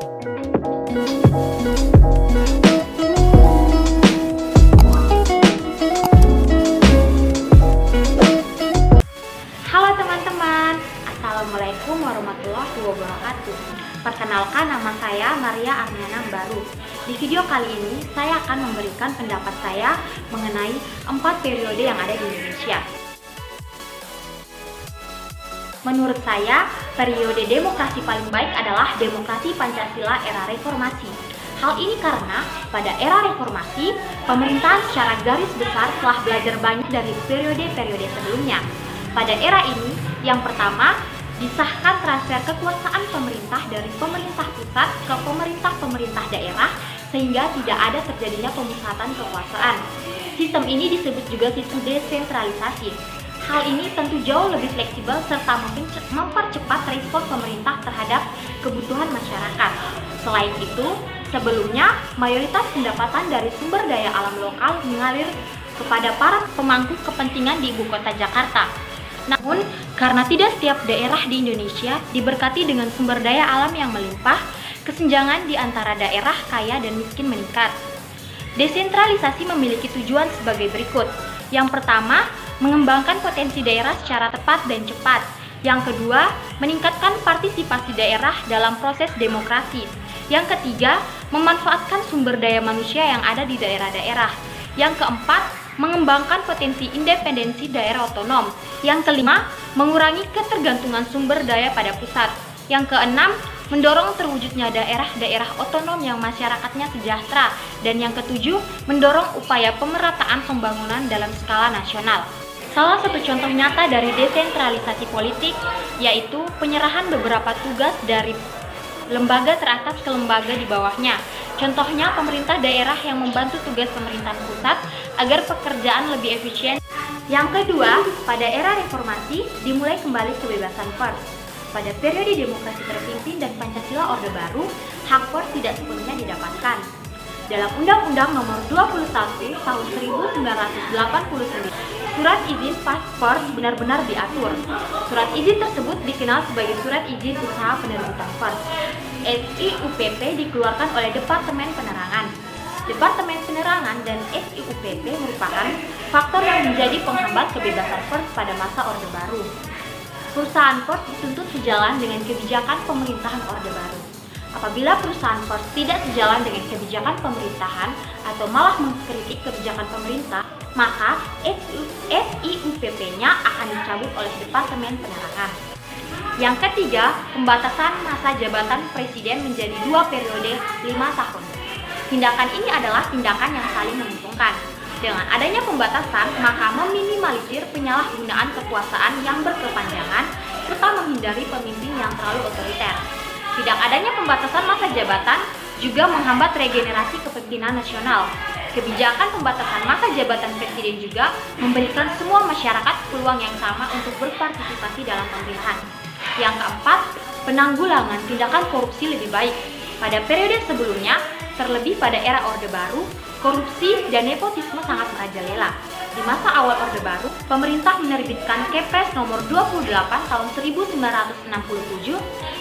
Halo teman-teman, Assalamualaikum warahmatullahi wabarakatuh. Perkenalkan, nama saya Maria Arniana Baru. Di video kali ini, saya akan memberikan pendapat saya mengenai 4 periode yang ada di Indonesia. Menurut saya, periode demokrasi paling baik adalah demokrasi Pancasila era reformasi. Hal ini karena pada era reformasi, pemerintahan secara garis besar telah belajar banyak dari periode-periode sebelumnya. Pada era ini, yang pertama, disahkan transfer kekuasaan pemerintah dari pemerintah pusat ke pemerintah daerah sehingga tidak ada terjadinya pemusatan kekuasaan. Sistem ini disebut juga sistem desentralisasi. Hal ini tentu jauh lebih fleksibel serta mempercepat respon pemerintah terhadap kebutuhan masyarakat. Selain itu, sebelumnya mayoritas pendapatan dari sumber daya alam lokal mengalir kepada para pemangku kepentingan di ibu kota Jakarta. Namun, karena tidak setiap daerah di Indonesia diberkati dengan sumber daya alam yang melimpah, kesenjangan di antara daerah kaya dan miskin meningkat. Desentralisasi memiliki tujuan sebagai berikut. Yang pertama, mengembangkan potensi daerah secara tepat dan cepat. Yang kedua, meningkatkan partisipasi daerah dalam proses demokrasi. Yang ketiga, memanfaatkan sumber daya manusia yang ada di daerah-daerah. Yang keempat, mengembangkan potensi independensi daerah otonom. Yang kelima, mengurangi ketergantungan sumber daya pada pusat. Yang keenam, mendorong terwujudnya daerah-daerah otonom yang masyarakatnya sejahtera. Dan yang ketujuh, mendorong upaya pemerataan pembangunan dalam skala nasional. Salah satu contoh nyata dari desentralisasi politik yaitu penyerahan beberapa tugas dari lembaga teratas ke lembaga di bawahnya. Contohnya pemerintah daerah yang membantu tugas pemerintahan pusat agar pekerjaan lebih efisien. Yang kedua, pada era reformasi dimulai kembali kebebasan pers. Pada periode demokrasi terpimpin dan Pancasila Orde Baru, hak pers tidak sepenuhnya didapatkan. Dalam Undang-Undang Nomor 21 Tahun 1989, surat izin pers benar-benar diatur. Surat izin tersebut dikenal sebagai Surat Izin Usaha Penerbitan Pers. SIUPP dikeluarkan oleh Departemen Penerangan. Departemen Penerangan dan SIUPP merupakan faktor yang menjadi penghambat kebebasan pers pada masa Orde Baru. Perusahaan pers dituntut sejalan dengan kebijakan pemerintahan Orde Baru. Apabila perusahaan pers tidak sejalan dengan kebijakan pemerintahan atau malah mengkritik kebijakan pemerintah, maka SIUPP-nya akan dicabut oleh Departemen Penerangan. Yang ketiga, pembatasan masa jabatan presiden menjadi 2 periode 5 tahun. Tindakan ini adalah tindakan yang saling menguntungkan. Dengan adanya pembatasan, maka meminimalisir penyalahgunaan kekuasaan yang berkepanjangan serta menghindari pemimpin yang terlalu otoriter. Tidak adanya pembatasan masa jabatan juga menghambat regenerasi kepemimpinan nasional. Kebijakan pembatasan masa jabatan presiden juga memberikan semua masyarakat peluang yang sama untuk berpartisipasi dalam pemerintahan. Yang keempat, penanggulangan tindakan korupsi lebih baik. Pada periode sebelumnya, terlebih pada era Orde Baru, korupsi dan nepotisme sangat merajalela. Di masa awal Orde Baru, pemerintah menerbitkan Kepres Nomor 28 Tahun 1967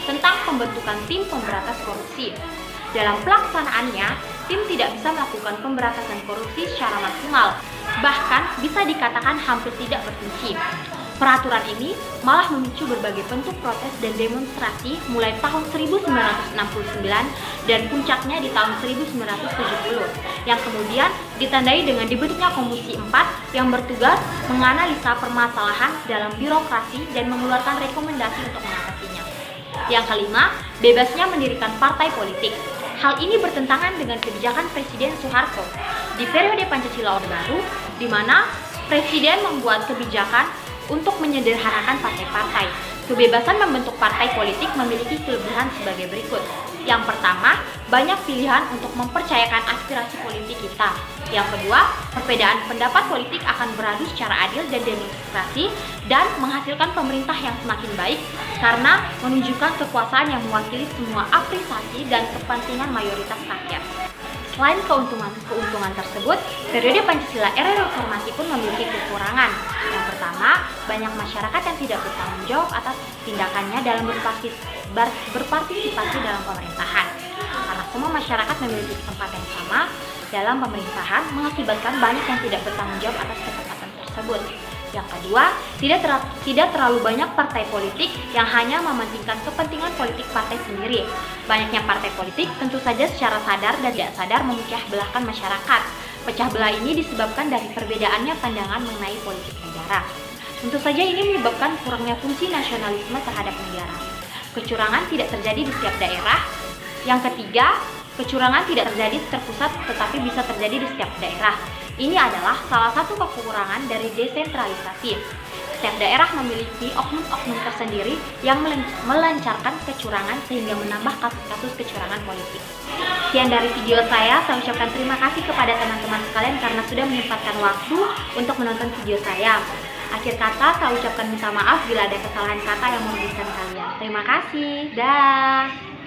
tentang pembentukan tim pemberantas korupsi. Dalam pelaksanaannya, tim tidak bisa melakukan pemberantasan korupsi secara maksimal, bahkan bisa dikatakan hampir tidak berfungsi. Peraturan ini malah memicu berbagai bentuk protes dan demonstrasi mulai tahun 1969 dan puncaknya di tahun 1970, yang kemudian ditandai dengan dibentuknya Komisi 4 yang bertugas menganalisa permasalahan dalam birokrasi dan mengeluarkan rekomendasi untuk mengatasinya. Yang kelima, bebasnya mendirikan partai politik. Hal ini bertentangan dengan kebijakan Presiden Soeharto di periode Pancasila Orde Baru, di mana Presiden membuat kebijakan untuk menyederhanakan partai-partai. Kebebasan membentuk partai politik memiliki kelebihan sebagai berikut. Yang pertama, banyak pilihan untuk mempercayakan aspirasi politik kita. Yang kedua, perbedaan pendapat politik akan beradu secara adil dan demokrasi dan menghasilkan pemerintah yang semakin baik karena menunjukkan kekuasaan yang mewakili semua apresiasi dan kepentingan mayoritas rakyat. Selain keuntungan tersebut, periode Pancasila era reformasi pun memiliki kekurangan. Yang pertama, banyak masyarakat yang tidak bertanggung jawab atas tindakannya dalam berpartisipasi dalam pemerintahan. semua masyarakat memiliki kesempatan yang sama dalam pemerintahan mengakibatkan banyak yang tidak bertanggung jawab atas kesempatan tersebut. Yang kedua, tidak terlalu banyak partai politik yang hanya mementingkan kepentingan politik partai sendiri. Banyaknya partai politik tentu saja secara sadar dan tidak sadar memecah belahkan masyarakat. Pecah belah ini disebabkan dari perbedaannya pandangan mengenai politik negara. Tentu saja ini menyebabkan kurangnya fungsi nasionalisme terhadap negara. Kecurangan tidak terjadi di setiap daerah. Yang ketiga, kecurangan tidak terjadi terpusat tetapi bisa terjadi di setiap daerah. Ini adalah salah satu kekurangan dari desentralisasi. Setiap daerah memiliki oknum-oknum tersendiri yang melancarkan kecurangan sehingga menambah kasus-kasus kecurangan politik. Sekian dari video saya ucapkan terima kasih kepada teman-teman sekalian karena sudah menyempatkan waktu untuk menonton video saya. Akhir kata, saya ucapkan minta maaf bila ada kesalahan kata yang merugikan kalian. Terima kasih. Dah.